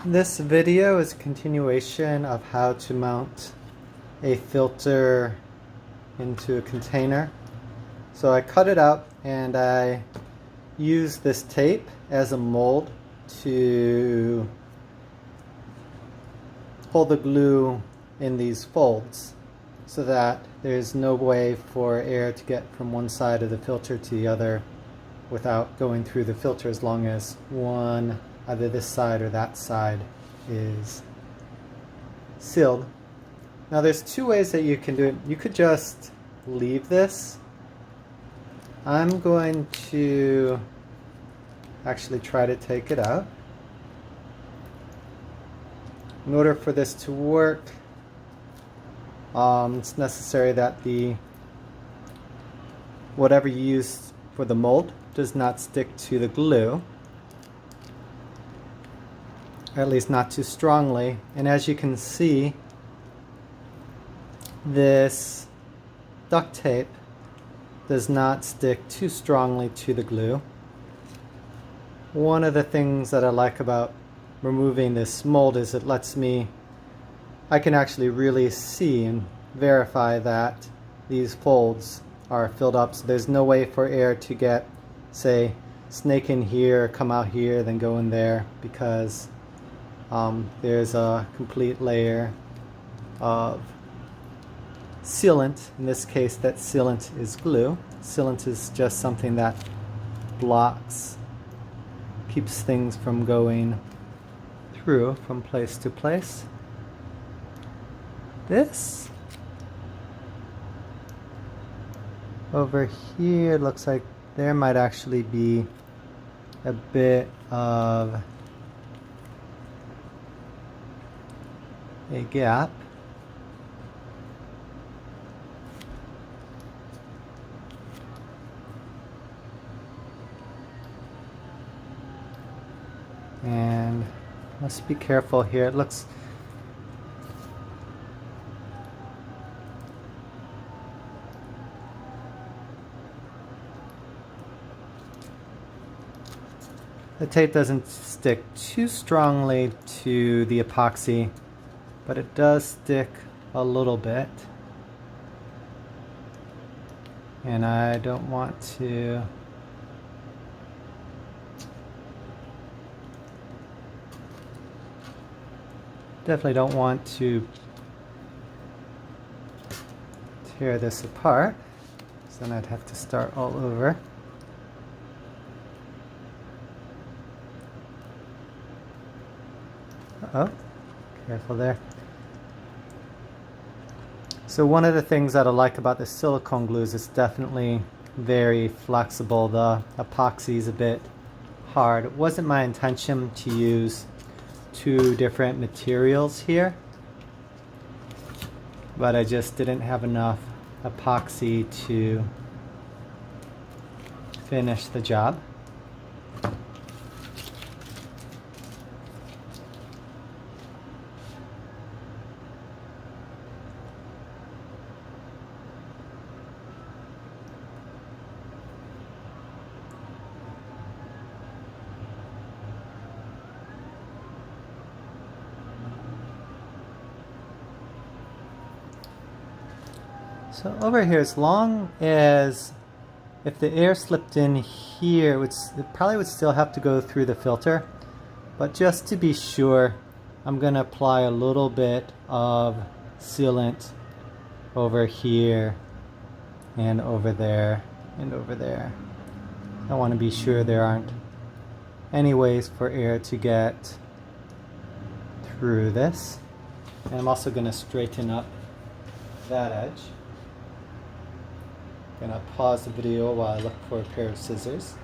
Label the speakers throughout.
Speaker 1: This video is a continuation of how to mount a filter into a container. So I cut it out and I use this tape as a mold to hold the glue in these folds so that there's no way for air to get from one side of the filter to the other without going through the filter, as long as one, either this side or that side, is sealed. Now there's two ways that you can do it. You could just leave this. I'm going to actually try to take it out. In order for this to work, it's necessary that whatever you use for the mold does not stick to the glue, or at least not too strongly. And as you can see, this duct tape does not stick too strongly to the glue. One of the things that I like about removing this mold is it lets me, I can actually really see and verify that these folds are filled up, so there's no way for air to get, say, snake in here, come out here, then go in there, because there's a complete layer of sealant. In this case, that sealant is glue. Sealant is just something that blocks, keeps things from going through from place to place. This over here looks like there might actually be a bit of a gap. And let's be careful here. It looks the tape doesn't stick too strongly to the epoxy, but it does stick a little bit. And I don't want to definitely don't want to tear this apart, so then I'd have to start all over. Uh-oh, careful there. So one of the things that I like about the silicone glue is it's definitely very flexible. The epoxy is a bit hard. It wasn't my intention to use two different materials here, but I just didn't have enough epoxy to finish the job. So over here, as long as if the air slipped in here, it probably would still have to go through the filter. But just to be sure, I'm going to apply a little bit of sealant over here and over there and over there. I want to be sure there aren't any ways for air to get through this. And I'm also going to straighten up that edge. I'm going to pause the video while I look for a pair of scissors.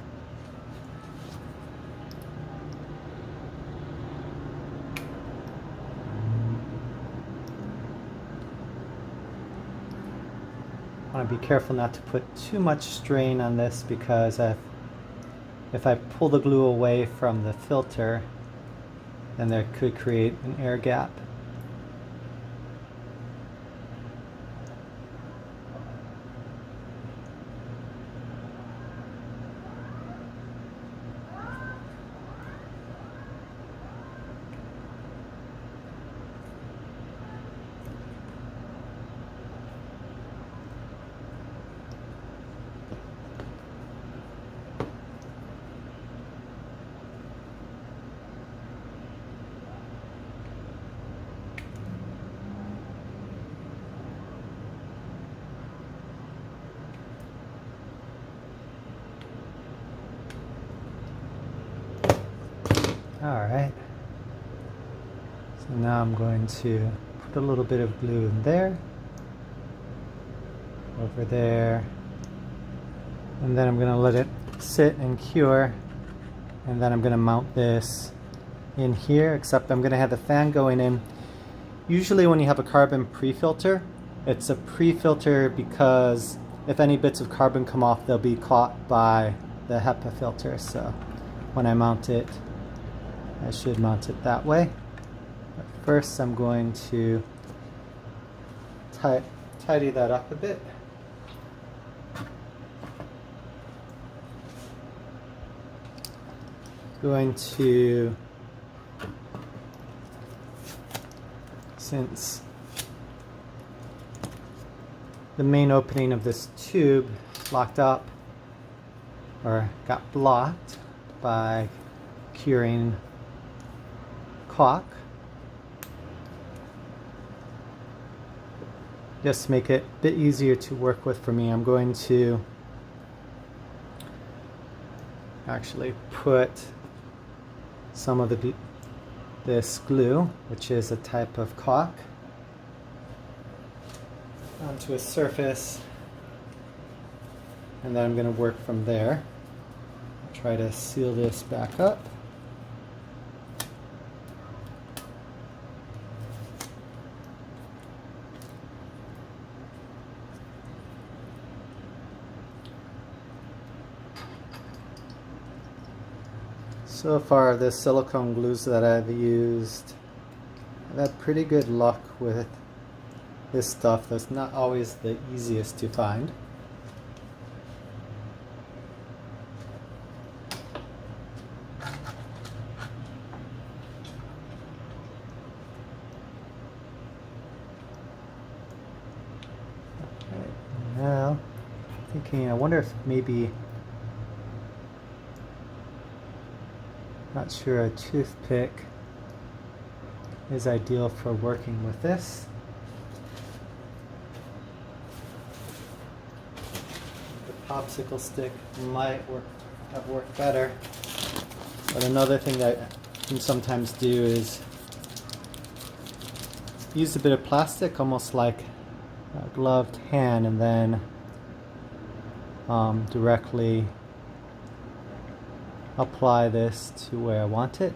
Speaker 1: I want to be careful not to put too much strain on this, because if I pull the glue away from the filter, then there could create an air gap. Alright. So now I'm going to put a little bit of glue in there, over there, and then I'm going to let it sit and cure, and then I'm going to mount this in here, except I'm going to have the fan going in. Usually when you have a carbon pre-filter, it's a pre-filter because if any bits of carbon come off, they'll be caught by the HEPA filter. So when I mount it, I should mount it that way. But first I'm going to tidy that up a bit. Going to, since the main opening of this tube is locked up or got blocked by curing caulk, just to make it a bit easier to work with for me, I'm going to actually put some of this glue, which is a type of caulk, onto a surface, and then I'm going to work from there. Try to seal this back up. So far, the silicone glues that I've used, I've had pretty good luck with this stuff. That's not always the easiest to find. Okay, now thinking, I wonder if maybe, not sure a toothpick is ideal for working with this. The popsicle stick might have worked better. But another thing that I can sometimes do is use a bit of plastic, almost like a gloved hand, and then directly apply this to where I want it.